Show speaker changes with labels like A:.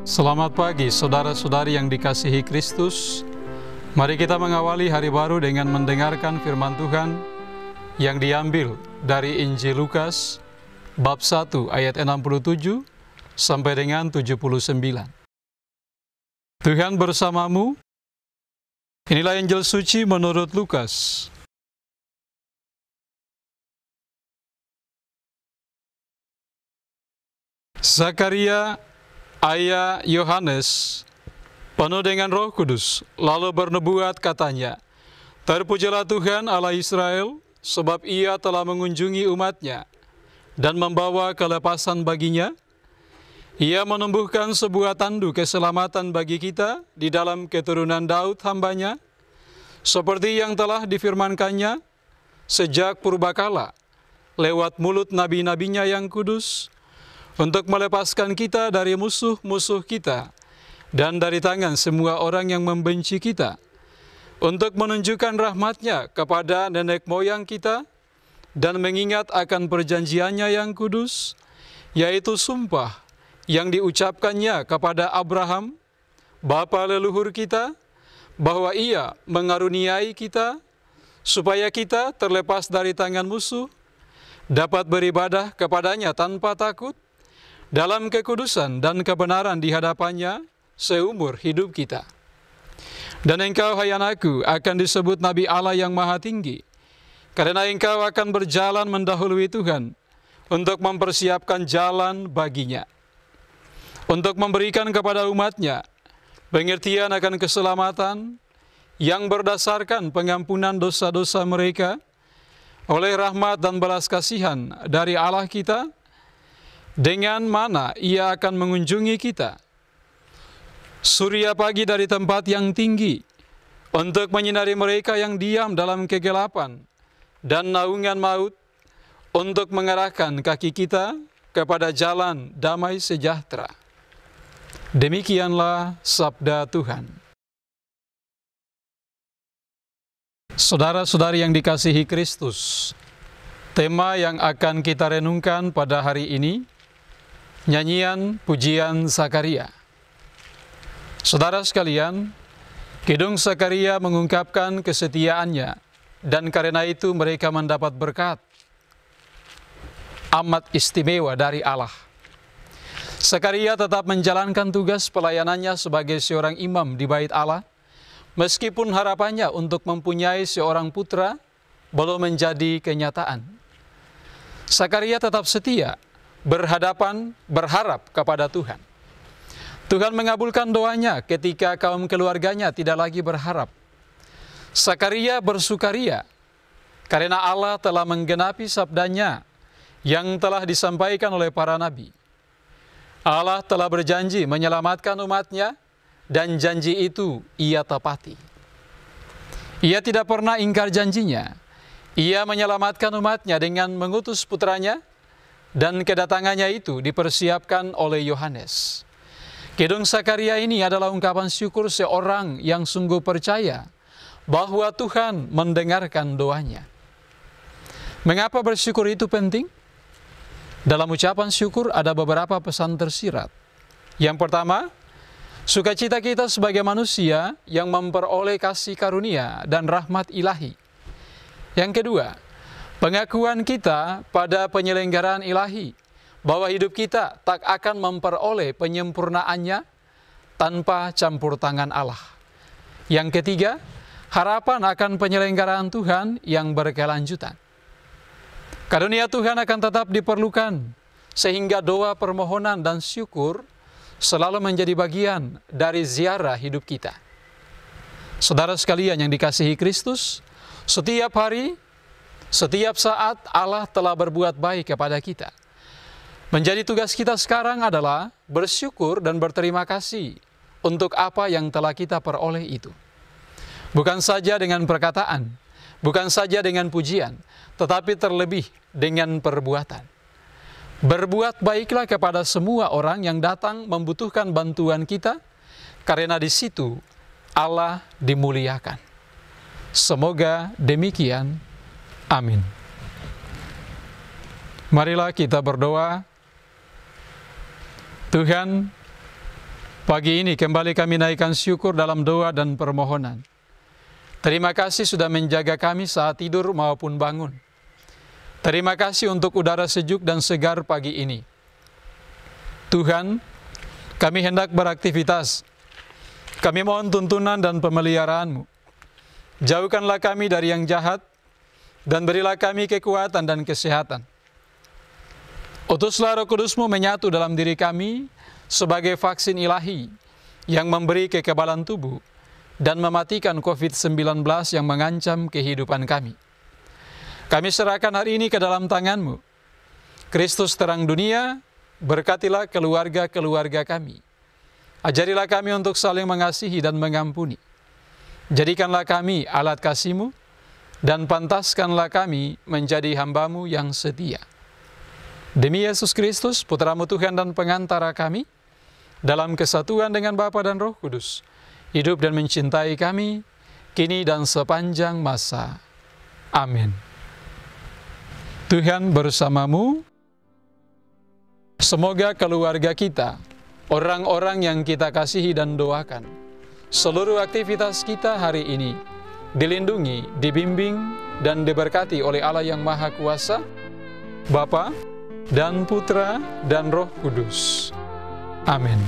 A: Selamat pagi, saudara-saudari yang dikasihi Kristus. Mari kita mengawali hari baru dengan mendengarkan firman Tuhan yang diambil dari Injil Lukas, bab 1 ayat 67 sampai dengan 79. Tuhan bersamamu. Inilah Injil suci menurut Lukas. Zakaria, ayah Yohanes, penuh dengan Roh Kudus, lalu bernubuat katanya, "Terpujilah Tuhan Allah Israel, sebab Ia telah mengunjungi umat-Nya dan membawa kelepasan baginya. Ia menumbuhkan sebuah tandu keselamatan bagi kita di dalam keturunan Daud hamba-Nya, seperti yang telah difirmankannya sejak purbakala lewat mulut nabi-nabinya yang kudus, untuk melepaskan kita dari musuh-musuh kita dan dari tangan semua orang yang membenci kita, untuk menunjukkan rahmat-Nya kepada nenek moyang kita dan mengingat akan perjanjiannya yang kudus, yaitu sumpah yang diucapkannya kepada Abraham, bapa leluhur kita, bahwa Ia mengaruniai kita supaya kita terlepas dari tangan musuh, dapat beribadah kepada-Nya tanpa takut, dalam kekudusan dan kebenaran di hadapan-Nya seumur hidup kita. Dan engkau, hai anakku, akan disebut Nabi Allah yang Maha Tinggi, karena engkau akan berjalan mendahului Tuhan untuk mempersiapkan jalan bagi-Nya, untuk memberikan kepada umat-Nya pengertian akan keselamatan yang berdasarkan pengampunan dosa-dosa mereka oleh rahmat dan belas kasihan dari Allah kita, dengan mana Ia akan mengunjungi kita, surya pagi dari tempat yang tinggi, untuk menyinari mereka yang diam dalam kegelapan dan naungan maut, untuk mengarahkan kaki kita kepada jalan damai sejahtera." Demikianlah sabda Tuhan. Saudara-saudari yang dikasihi Kristus, tema yang akan kita renungkan pada hari ini, nyanyian pujian Zakaria. Saudara sekalian, Kidung Zakaria mengungkapkan kesetiaannya, dan karena itu mereka mendapat berkat amat istimewa dari Allah. Zakaria tetap menjalankan tugas pelayanannya sebagai seorang imam di bait Allah, meskipun harapannya untuk mempunyai seorang putra belum menjadi kenyataan. Zakaria tetap setia, berharap kepada Tuhan. Tuhan mengabulkan doanya ketika kaum keluarganya tidak lagi berharap. Zakaria bersukaria karena Allah telah menggenapi sabdanya yang telah disampaikan oleh para nabi. Allah telah berjanji menyelamatkan umat-Nya, dan janji itu Ia tepati. Ia tidak pernah ingkar janjinya. Ia menyelamatkan umat-Nya dengan mengutus putranya, dan kedatangannya itu dipersiapkan oleh Yohanes. Kidung Zakaria ini adalah ungkapan syukur seorang yang sungguh percaya bahwa Tuhan mendengarkan doanya. Mengapa bersyukur itu penting? Dalam ucapan syukur ada beberapa pesan tersirat. Yang pertama, sukacita kita sebagai manusia yang memperoleh kasih karunia dan rahmat ilahi. Yang kedua, pengakuan kita pada penyelenggaraan ilahi, bahwa hidup kita tak akan memperoleh penyempurnaannya tanpa campur tangan Allah. Yang ketiga, harapan akan penyelenggaraan Tuhan yang berkelanjutan. Karunia Tuhan akan tetap diperlukan, sehingga doa, permohonan, dan syukur selalu menjadi bagian dari ziarah hidup kita. Saudara sekalian yang dikasihi Kristus, setiap hari, setiap saat Allah telah berbuat baik kepada kita. Menjadi tugas kita sekarang adalah bersyukur dan berterima kasih untuk apa yang telah kita peroleh itu. Bukan saja dengan perkataan, bukan saja dengan pujian, tetapi terlebih dengan perbuatan. Berbuat baiklah kepada semua orang yang datang membutuhkan bantuan kita, karena di situ Allah dimuliakan. Semoga demikian. Amin. Marilah kita berdoa. Tuhan, Pagi ini kembali kami naikkan syukur dalam doa dan permohonan. Terima kasih sudah menjaga kami saat tidur maupun bangun. Terima kasih untuk udara sejuk dan segar pagi ini. Tuhan, kami hendak beraktivitas. Kami mohon tuntunan dan pemeliharaan-Mu. Jauhkanlah kami dari yang jahat, dan berilah kami kekuatan dan kesehatan. Utuslah Roh Kudus-Mu menyatu dalam diri kami, sebagai vaksin ilahi yang memberi kekebalan tubuh dan mematikan COVID-19 yang mengancam kehidupan kami. Kami serahkan hari ini ke dalam tangan-Mu. Kristus terang dunia, berkatilah keluarga-keluarga kami. Ajarilah kami untuk saling mengasihi dan mengampuni. Jadikanlah kami alat kasih-Mu, dan pantaskanlah kami menjadi hamba-Mu yang setia. Demi Yesus Kristus, Putra-Mu Tuhan dan pengantara kami, dalam kesatuan dengan Bapa dan Roh Kudus, hidup dan mencintai kami, kini dan sepanjang masa. Amin. Tuhan bersamamu. Semoga keluarga kita, orang-orang yang kita kasihi dan doakan, seluruh aktivitas kita hari ini, dilindungi, dibimbing, dan diberkati oleh Allah yang Maha Kuasa, Bapa dan Putra dan Roh Kudus. Amin.